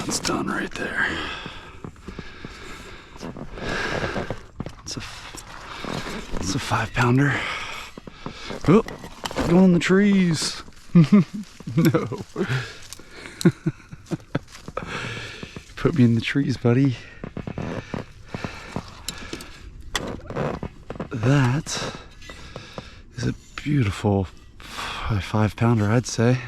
That's done right there. It's a 5-pounder. Oh, going in the trees. No. Put me in the trees, buddy. That is a beautiful 5-pounder, I'd say.